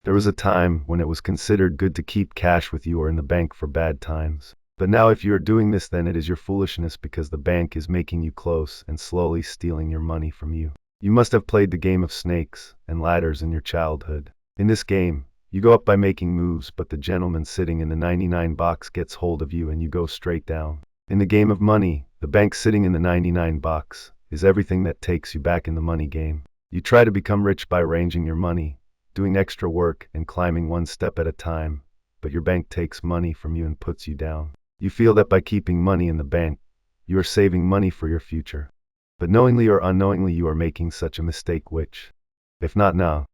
There was a time when it was considered good to keep cash with you or in the bank for bad times. But now if you are doing this, then it is your foolishness, because the bank is making you close and slowly stealing your money from you. You must have played the game of snakes and ladders in your childhood. In this game, you go up by making moves, but the gentleman sitting in the 99 box gets hold of you and you go straight down. In the game of money, the bank sitting in the 99 box is everything that takes you back in the money game. You try to become rich by arranging your money, doing extra work and climbing one step at a time, but your bank takes money from you and puts you down. You feel that by keeping money in the bank, you are saving money for your future. But knowingly or unknowingly you are making such a mistake which, if not now,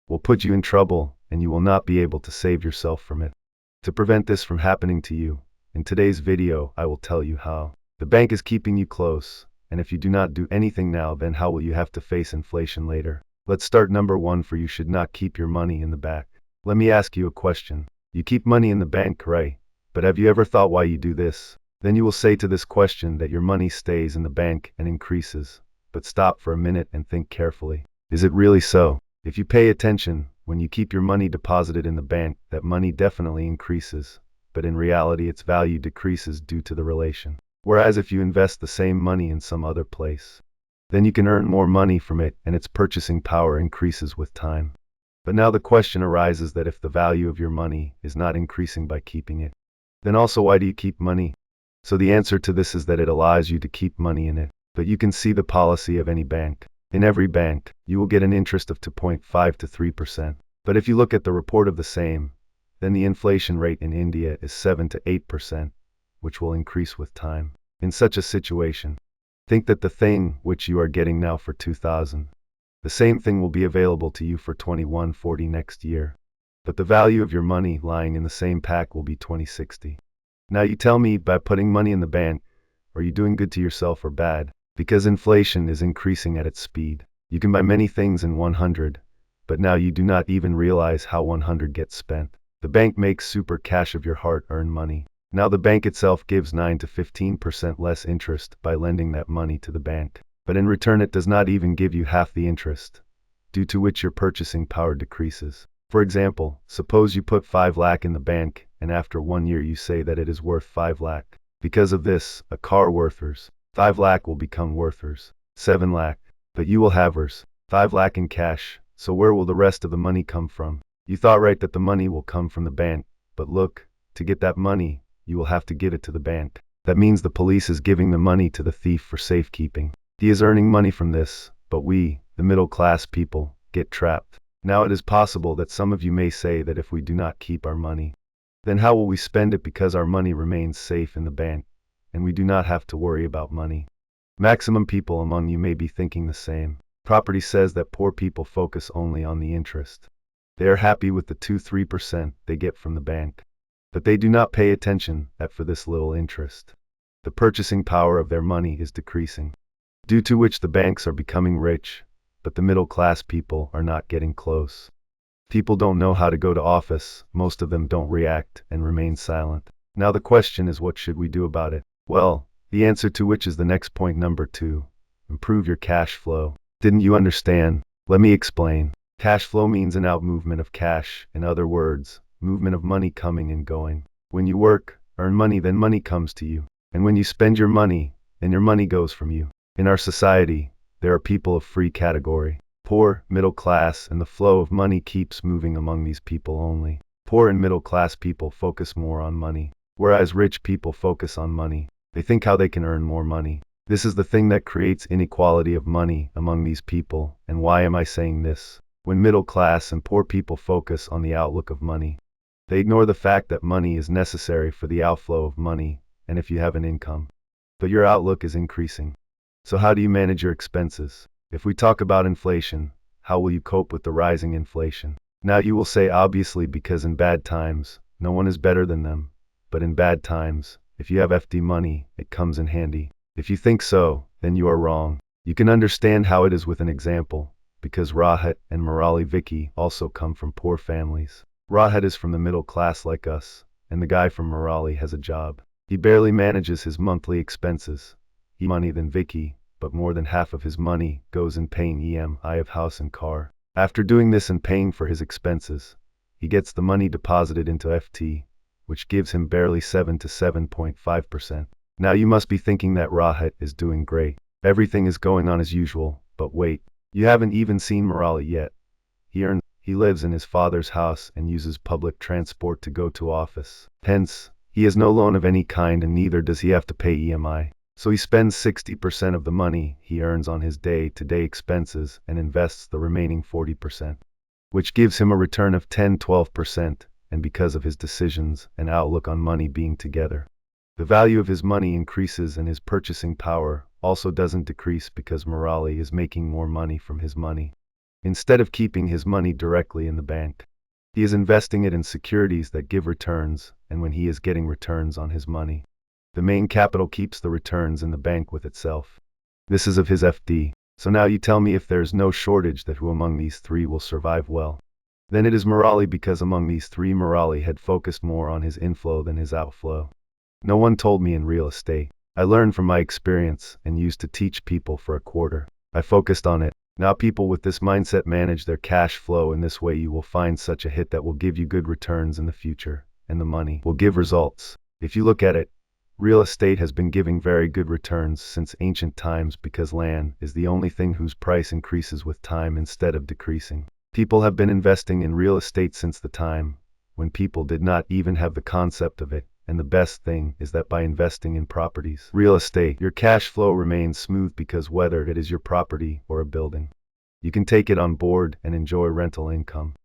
will put you in trouble, and you will not be able to save yourself from it. To prevent this from happening to you, in today's video I will tell you how. The bank is keeping you close, and if you do not do anything now, then how will you have to face inflation later? Let's start number 1. For you should not keep your money in the bank. Let me ask you a question. You keep money in the bank, right? But have you ever thought why you do this? Then you will say to this question that your money stays in the bank and increases. But stop for a minute and think carefully. Is it really so? If you pay attention, when you keep your money deposited in the bank, that money definitely increases, but in reality its value decreases due to the relation. Whereas if you invest the same money in some other place, then you can earn more money from it and its purchasing power increases with time. But now the question arises that if the value of your money is not increasing by keeping it, then also why do you keep money? So the answer to this is that it allows you to keep money in it. But you can see the policy of any bank. In every bank, you will get an interest of 2.5 to 3%. But if you look at the report of the same, then the inflation rate in India is 7 to 8%, which will increase with time. In such a situation, think that the thing which you are getting now for 2000, the same thing will be available to you for 2140 next year. But the value of your money lying in the same pack will be 2060. Now you tell me, by putting money in the bank, are you doing good to yourself or bad? Because inflation is increasing at its speed. You can buy many things in 100, but now you do not even realize how 100 gets spent. The bank makes super cash of your hard-earned money. Now the bank itself gives 9 to 15% less interest by lending that money to the bank. But in return it does not even give you half the interest, due to which your purchasing power decreases. For example, suppose you put 5 lakh in the bank, and after 1 year you say that it is worth 5 lakh. Because of this, a car worth 5 lakh will become worth 7 lakh. But you will have 5 lakh in cash, so where will the rest of the money come from? You thought right that the money will come from the bank, but look, to get that money, you will have to give it to the bank. That means the police is giving the money to the thief for safekeeping. He is earning money from this, but we, the middle class people, get trapped. Now it is possible that some of you may say that if we do not keep our money, then how will we spend it, because our money remains safe in the bank, and we do not have to worry about money. Maximum people among you may be thinking the same. Property says that poor people focus only on the interest. They are happy with the 2-3% they get from the bank. But they do not pay attention that for this little interest, the purchasing power of their money is decreasing, due to which the banks are becoming rich, but the middle class people are not getting close. People don't know how to go to office, most of them don't react and remain silent. Now the question is, what should we do about it? Well, the answer to which is the next point, number 2. Improve your cash flow. Didn't you understand? Let me explain. Cash flow means an out movement of cash, in other words, movement of money coming and going. When you work, earn money, then money comes to you. And when you spend your money, then your money goes from you. In our society, there are people of three category: poor, middle class, and the flow of money keeps moving among these people only. Poor and middle class people focus more on money, whereas rich people focus on money. They think how they can earn more money. This is the thing that creates inequality of money among these people. And why am I saying this? When middle class and poor people focus on the outlook of money, they ignore the fact that money is necessary for the outflow of money, and if you have an income, but your outlook is increasing. So how do you manage your expenses? If we talk about inflation, how will you cope with the rising inflation? Now you will say, obviously, because in bad times, no one is better than them. But in bad times, if you have FD money, it comes in handy. If you think so, then you are wrong. You can understand how it is with an example, because Rahat and Murali Vicky also come from poor families. Rahat is from the middle class like us, and the guy from Murali has a job. He barely manages his monthly expenses. He money than Vicky, but more than half of his money goes in paying EMI of house and car. After doing this and paying for his expenses, he gets the money deposited into FT, which gives him barely 7 to 7.5%. Now you must be thinking that Rahat is doing great. Everything is going on as usual, but wait, you haven't even seen Murali yet. He lives in his father's house and uses public transport to go to office. Hence, he has no loan of any kind and neither does he have to pay EMI. So he spends 60% of the money he earns on his day-to-day expenses and invests the remaining 40%, which gives him a return of 10-12%, and because of his decisions and outlook on money being together, the value of his money increases and his purchasing power also doesn't decrease because Murali is making more money from his money. Instead of keeping his money directly in the bank, he is investing it in securities that give returns, and when he is getting returns on his money, the main capital keeps the returns in the bank with itself. This is of his FD. So now you tell me if there's no shortage that who among these three will survive well. Then it is Murali because among these three Murali had focused more on his inflow than his outflow. No one told me in real estate. I learned from my experience and used to teach people for a quarter. I focused on it. Now people with this mindset manage their cash flow in this way. You will find such a hit that will give you good returns in the future, and the money will give results. If you look at it, real estate has been giving very good returns since ancient times because land is the only thing whose price increases with time instead of decreasing. People have been investing in real estate since the time when people did not even have the concept of it, and the best thing is that by investing in properties, real estate, your cash flow remains smooth because whether it is your property or a building, you can take it on board and enjoy rental income.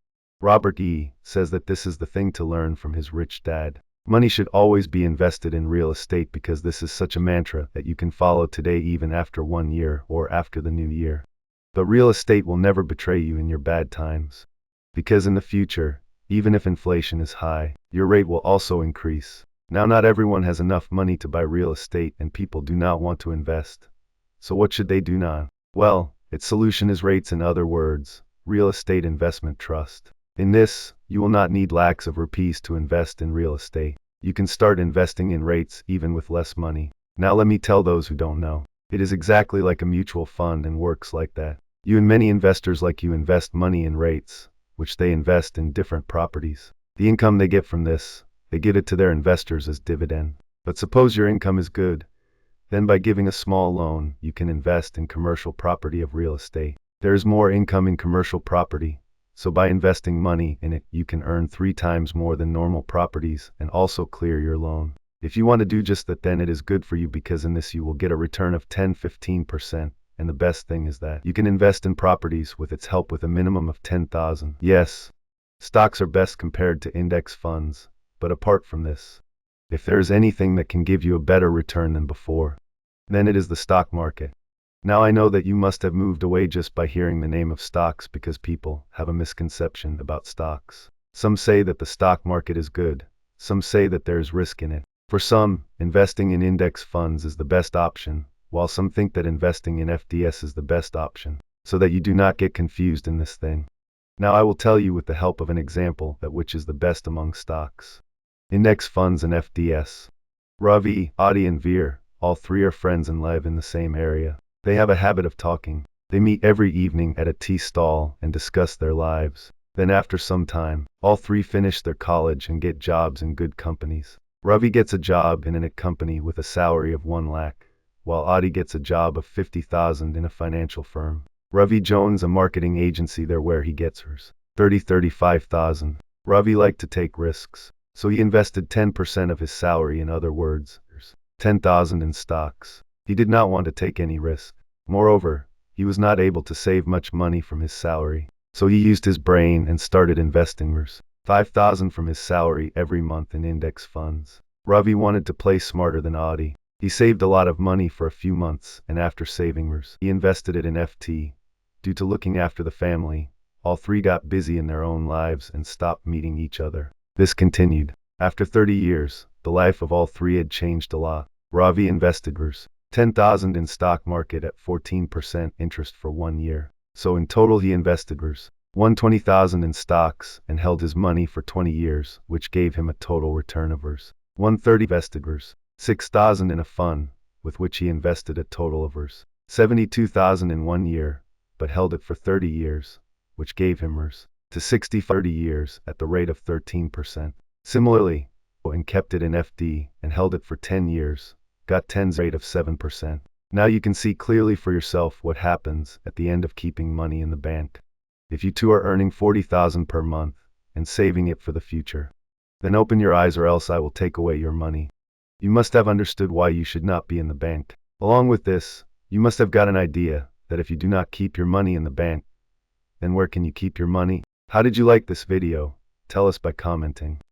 Robert E. says that this is the thing to learn from his rich dad. Money should always be invested in real estate because this is such a mantra that you can follow today even after 1 year or after the new year. But real estate will never betray you in your bad times. Because in the future, even if inflation is high, your rate will also increase. Now not everyone has enough money to buy real estate and people do not want to invest. So what should they do now? Well, its solution is rates, in other words, real estate investment trust. In this, you will not need lakhs of rupees to invest in real estate. You can start investing in rates even with less money. Now let me tell those who don't know. It is exactly like a mutual fund and works like that. You and many investors like you invest money in rates, which they invest in different properties. The income they get from this, they give it to their investors as dividend. But suppose your income is good, then by giving a small loan, you can invest in commercial property of real estate. There is more income in commercial property. So by investing money in it, you can earn 3 times more than normal properties and also clear your loan. If you want to do just that, then it is good for you because in this you will get a return of 10-15%. And the best thing is that you can invest in properties with its help with a minimum of 10,000. Yes, stocks are best compared to index funds, but apart from this, if there is anything that can give you a better return than before, then it is the stock market. Now I know that you must have moved away just by hearing the name of stocks because people have a misconception about stocks. Some say that the stock market is good. Some say that there is risk in it. For some, investing in index funds is the best option, while some think that investing in FDS is the best option, so that you do not get confused in this thing. Now I will tell you with the help of an example that which is the best among stocks, index funds and FDS. Ravi, Adi and Veer, all three are friends and live in the same area. They have a habit of talking. They meet every evening at a tea stall and discuss their lives. Then after some time, all three finish their college and get jobs in good companies. Ravi gets a job in a company with a salary of 1 lakh, while Adi gets a job of 50,000 in a financial firm. Ravi joins a marketing agency there where he gets hers 35,000. Ravi liked to take risks, so he invested 10% of his salary, in other words, 10,000 in stocks. He did not want to take any risk. Moreover, he was not able to save much money from his salary, so he used his brain and started investing 5,000 from his salary every month in index funds. Ravi wanted to play smarter than Adi. He saved a lot of money for a few months, and after saving he invested it in FT. Due to looking after the family, all three got busy in their own lives and stopped meeting each other. This continued. After 30 years, the life of all three had changed a lot. Ravi invested 10,000 in stock market at 14% interest for 1 year. So in total he invested 120,000 in stocks and held his money for 20 years, which gave him a total return of 130. Invested 6,000 in a fund, with which he invested a total of 72,000 in 1 year, but held it for 30 years, which gave him to 30 years at the rate of 13%. Similarly, and kept it in FD and held it for 10 years, got 10's rate of 7%. Now you can see clearly for yourself what happens at the end of keeping money in the bank. If you too are earning 40,000 per month and saving it for the future, then open your eyes or else I will take away your money. You must have understood why you should not be in the bank. Along with this, you must have got an idea that if you do not keep your money in the bank, then where can you keep your money? How did you like this video? Tell us by commenting.